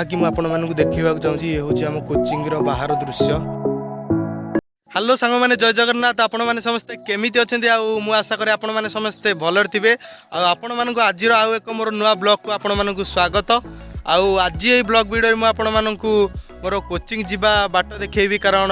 कि मुझे देखा चाहूँगी ये हूँ आम कोचिंग बाहर दृश्य। हेलो सांग मैंने जय जगन्नाथ आपण मैंने समस्ते केमी अच्छा मु आशा करें आपण मैंने समस्ते भलर थे आपण मानक आज आउ एक मोर नुआ ब्लॉग को आपण मानक स्वागत। आज ये ब्लॉग वीडियो में आपण मानक मोर कोचिंग जीवा बाट देखी कारण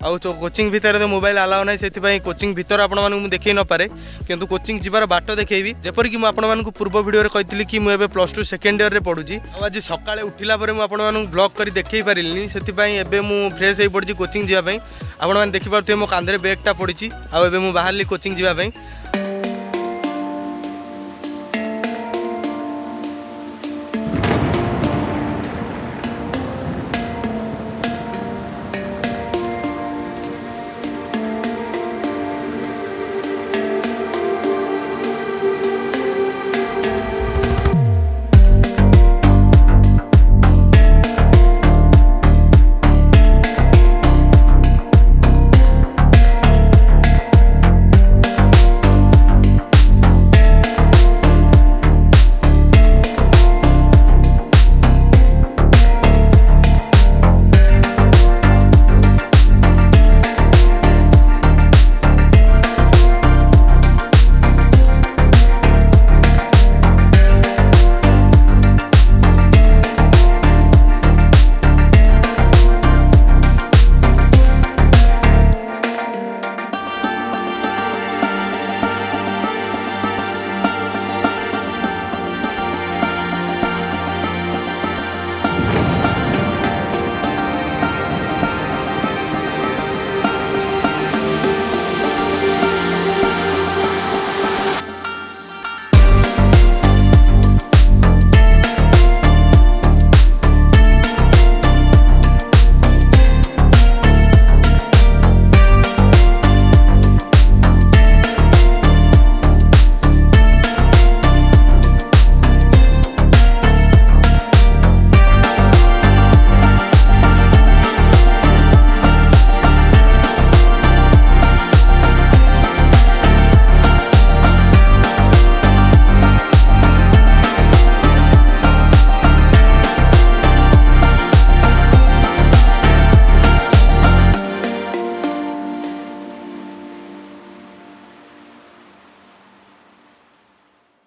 आउ कोचिंग भितर तो मोबाइल अलाउ ना से कोचिंग भितर आपको देखी न पारे किंतु कोचिंग जीवार बाट देखी जेपरिक मुझे आपको पूर्व वीडियो कही कि मुझे प्लस टू सेकेंड ईयर में पढ़ुची। आज सकाଳେ उठिला परे मुझे ब्लॉग कर देखी पारिनी से फ्रेश हो पड़ी कोचिंग जावाई। आपण मैंने देखिपे मो कांधे बैगटा पड़ी आउ बाहर कोचिंग जावाई।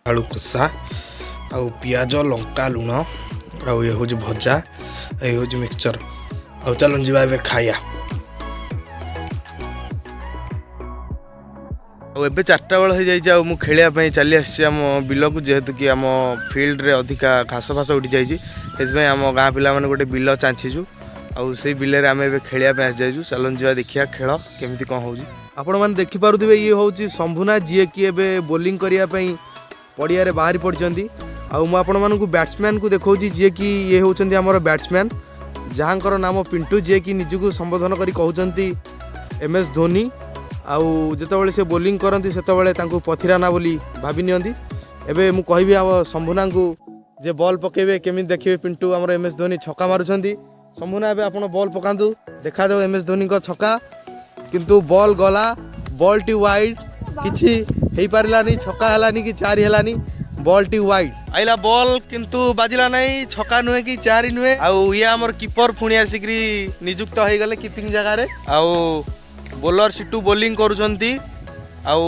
आलू कषा आउ पियाज लंका लुण आउ ये हूँ भजा ये हूँ मिक्सचर आउ चलो जीवा ए खाया। एबे 4टा बेल हो जाए मु खेलिया चली आम बिल को जेहेतु कि आम फील्ड रे अधिका घास फास उठी जाइए आम गाँ पिला माने गोटे बिल चांचीचु आउ से बिल रे आम एबे खेलिया पे आसी जाइजु। चलो जीवा देखिया खेल केमिति कौन होउजी। आपण माने देखि पारुथिबे ये होउची शंभुनाथ जी की एबे बॉलिंग करिया पई पड़िया रे बाहरी पड़ती। आपण मानक बैट्समैन को देखा जी कि ये होउछंती हमर बैट्समैन जहाँकर नाम पिंटू जी की निजको संबोधन करी कहउछंती MS धोनी। आउ जेतेबेले से बॉलिंग करती से पथिराना बोली भाभी नियंती। एबे मु कहबी आ शंभुना को जे बॉल पकेबे केमी देखिबे पिंटू हमर MS धोनी छक्का मारुछंती। शंभुना एबे आपण बॉल पकांतु देखा जाओ MS धोनी को छक्का किंतु बॉल गला बॉल टी वाइड किछि हेई पारिलानी छक्का हलानी कि चारि हलानी बॉल टी वाइड आइला बॉल किंतु बाजिला नहीं छक्का नुहे कि चारि नुहे। आउ ये हमर कीपर पुणी आसिकरी नियुक्त हो गले कीपिंग जगह रे आउ बॉलर सिटू बॉलिंग करूछंती आउ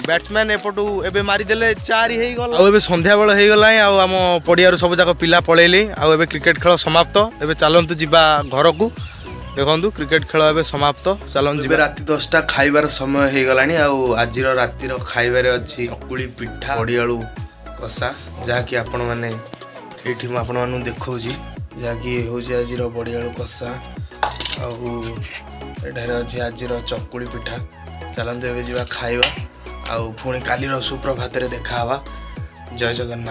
बैट्समैन एपटू एबे मारी देले चारि हेई गल। आउ एबे संध्या बेला हेई गला आउ हम पडियारो सब जाक पिला पळेली आउ एबे क्रिकेट खेल समाप्त। एबे चलंतु जिबा घर को देखु क्रिकेट खेल ए समाप्त। चलन जी राति 10टा खाइबार समय हो गलानी। आज रातिर खाइबार अच्छी अकुली पिठा बड़ियालू कषा जहाँकि आपण मैंने ये आपण मानू देखा जहाँकि हूँ आज बड़ियालू कषा आठार अच्छी आज चकुली पिठा। चलते ए खाइबा आउ पुणी काली सुप्रभात देखा। जय जगन्नाथ।